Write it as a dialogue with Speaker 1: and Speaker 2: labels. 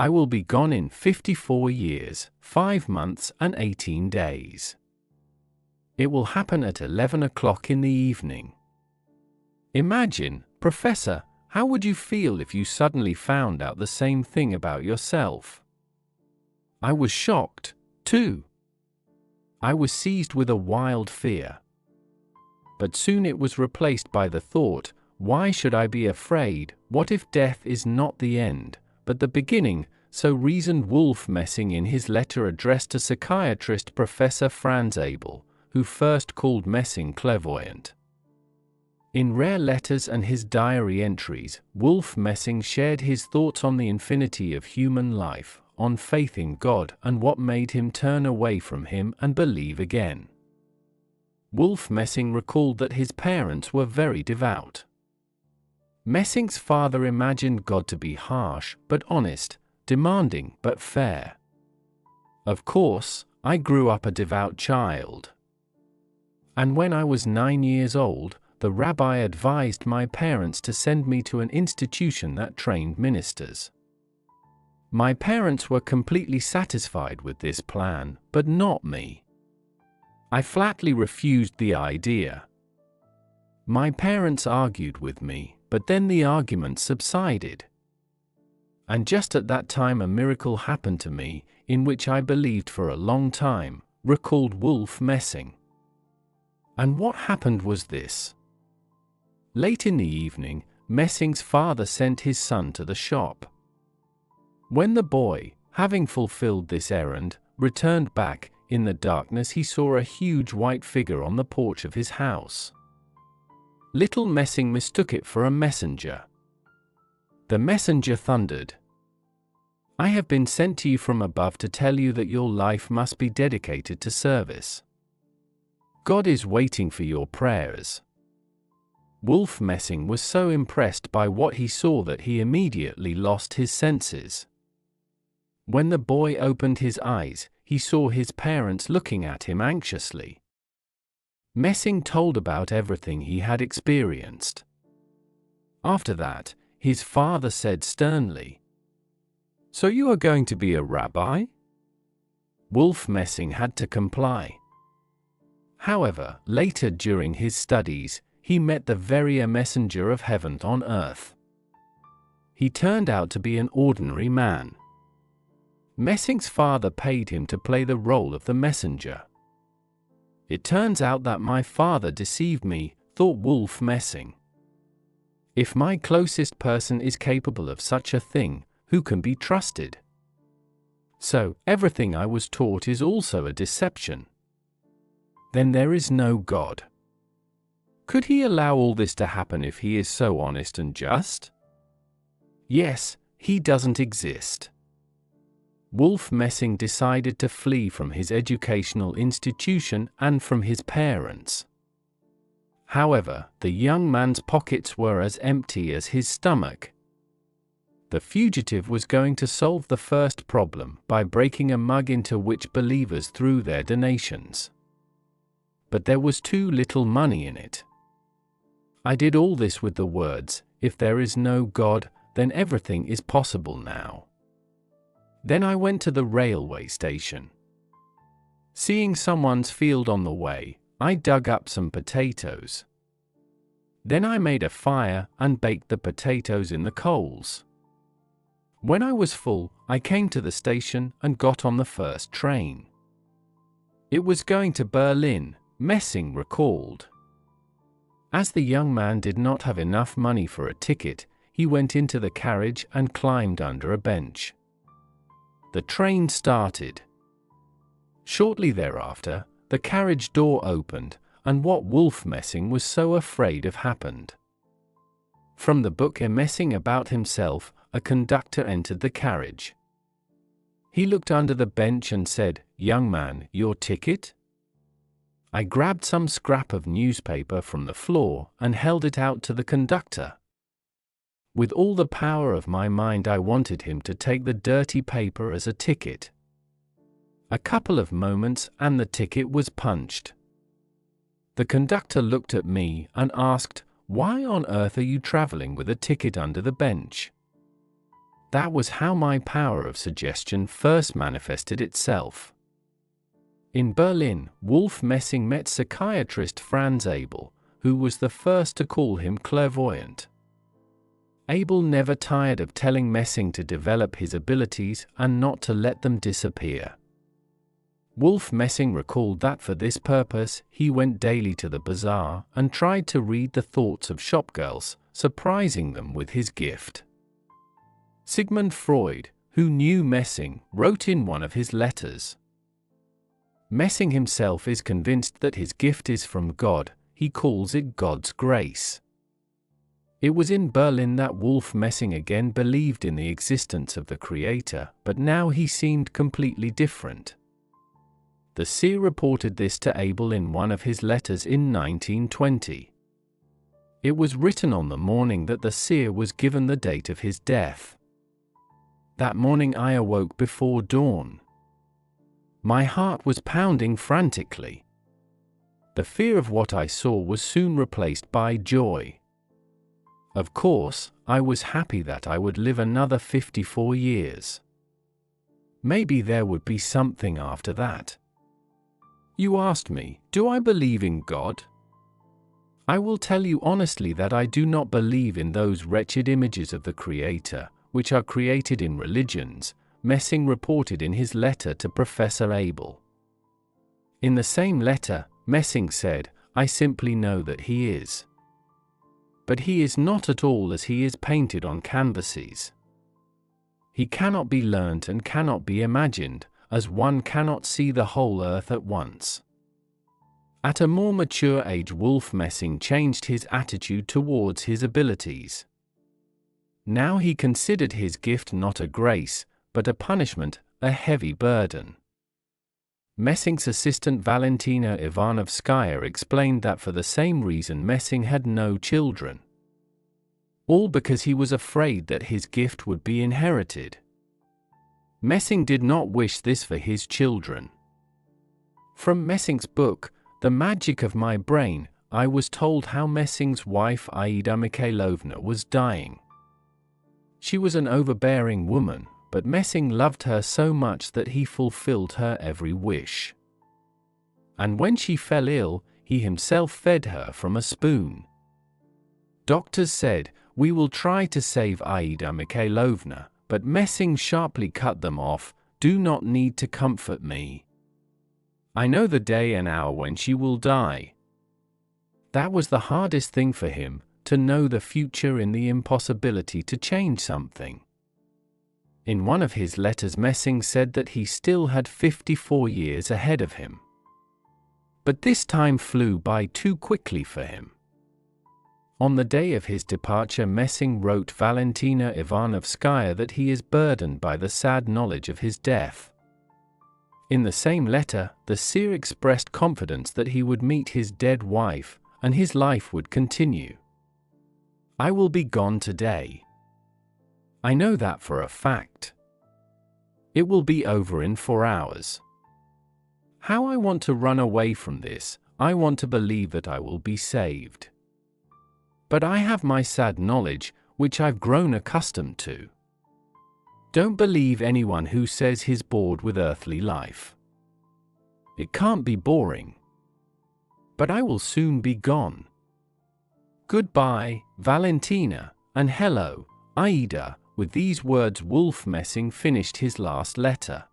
Speaker 1: I will be gone in 54 years, 5 months and 18 days. It will happen at 11 o'clock in the evening. Imagine, Professor, how would you feel if you suddenly found out the same thing about yourself? I was shocked, too. I was seized with a wild fear. But soon it was replaced by the thought, why should I be afraid? What if death is not the end, but the beginning? So reasoned Wolf Messing in his letter addressed to psychiatrist Professor Franz Abel, who first called Messing clairvoyant. In rare letters and his diary entries, Wolf Messing shared his thoughts on the infinity of human life, on faith in God and what made him turn away from Him and believe again. Wolf Messing recalled that his parents were very devout. Messing's father imagined God to be harsh but honest, demanding but fair. Of course, I grew up a devout child. And when I was 9 years old, the rabbi advised my parents to send me to an institution that trained ministers. My parents were completely satisfied with this plan, but not me. I flatly refused the idea. My parents argued with me, but then the argument subsided. And just at that time a miracle happened to me, in which I believed for a long time, recalled Wolf Messing. And what happened was this. Late in the evening, Messing's father sent his son to the shop. When the boy, having fulfilled this errand, returned back, in the darkness he saw a huge white figure on the porch of his house. Little Messing mistook it for a messenger. The messenger thundered, "I have been sent to you from above to tell you that your life must be dedicated to service. God is waiting for your prayers." Wolf Messing was so impressed by what he saw that he immediately lost his senses. When the boy opened his eyes, he saw his parents looking at him anxiously. Messing told about everything he had experienced. After that, his father said sternly, "So you are going to be a rabbi?" Wolf Messing had to comply. However, later during his studies, he met the very messenger of heaven on earth. He turned out to be an ordinary man. Messing's father paid him to play the role of the messenger. It turns out that my father deceived me, thought Wolf Messing. If my closest person is capable of such a thing, who can be trusted? So, everything I was taught is also a deception. Then there is no God. Could He allow all this to happen if He is so honest and just? Yes, He doesn't exist. Wolf Messing decided to flee from his educational institution and from his parents. However, the young man's pockets were as empty as his stomach. The fugitive was going to solve the first problem by breaking a mug into which believers threw their donations. But there was too little money in it. I did all this with the words, "If there is no God, then everything is possible now." Then I went to the railway station. Seeing someone's field on the way, I dug up some potatoes. Then I made a fire and baked the potatoes in the coals. When I was full, I came to the station and got on the first train. It was going to Berlin, Messing recalled. As the young man did not have enough money for a ticket, he went into the carriage and climbed under a bench. The train started. Shortly thereafter, the carriage door opened, and what Wolf Messing was so afraid of happened. From the book Messing about himself, a conductor entered the carriage. He looked under the bench and said, "Young man, your ticket?" I grabbed some scrap of newspaper from the floor and held it out to the conductor. With all the power of my mind, I wanted him to take the dirty paper as a ticket. A couple of moments and the ticket was punched. The conductor looked at me and asked, "Why on earth are you traveling with a ticket under the bench?" That was how my power of suggestion first manifested itself. In Berlin, Wolf Messing met psychiatrist Franz Abel, who was the first to call him clairvoyant. Abel never tired of telling Messing to develop his abilities and not to let them disappear. Wolf Messing recalled that for this purpose he went daily to the bazaar and tried to read the thoughts of shopgirls, surprising them with his gift. Sigmund Freud, who knew Messing, wrote in one of his letters, "Messing himself is convinced that his gift is from God. He calls it God's grace." It was in Berlin that Wolf Messing again believed in the existence of the Creator, but now he seemed completely different. The seer reported this to Abel in one of his letters in 1920. It was written on the morning that the seer was given the date of his death. "That morning I awoke before dawn. My heart was pounding frantically. The fear of what I saw was soon replaced by joy. Of course, I was happy that I would live another 54 years. Maybe there would be something after that." You asked me, do I believe in God? I will tell you honestly that I do not believe in those wretched images of the Creator, which are created in religions, Messing reported in his letter to Professor Abel. In the same letter, Messing said, "I simply know that he is. But he is not at all as he is painted on canvases. He cannot be learnt and cannot be imagined, as one cannot see the whole earth at once." At a more mature age, Wolf Messing changed his attitude towards his abilities. Now he considered his gift not a grace, but a punishment, a heavy burden. Messing's assistant Valentina Ivanovskaya explained that for the same reason Messing had no children. All because he was afraid that his gift would be inherited. Messing did not wish this for his children. From Messing's book, The Magic of My Brain, I was told how Messing's wife Aida Mikhailovna was dying. She was an overbearing woman, but Messing loved her so much that he fulfilled her every wish. And when she fell ill, he himself fed her from a spoon. Doctors said, "We will try to save Aida Mikhailovna," but Messing sharply cut them off. "Do not need to comfort me. I know the day and hour when she will die." That was the hardest thing for him, to know the future in the impossibility to change something. In one of his letters, Messing said that he still had 54 years ahead of him. But this time flew by too quickly for him. On the day of his departure, Messing wrote Valentina Ivanovskaya that he is burdened by the sad knowledge of his death. In the same letter, the seer expressed confidence that he would meet his dead wife, and his life would continue. "I will be gone today. I know that for a fact. It will be over in 4 hours. How I want to run away from this. I want to believe that I will be saved. But I have my sad knowledge, which I've grown accustomed to. Don't believe anyone who says he's bored with earthly life. It can't be boring. But I will soon be gone. Goodbye, Valentina, and hello, Aida." With these words, Wolf Messing finished his last letter.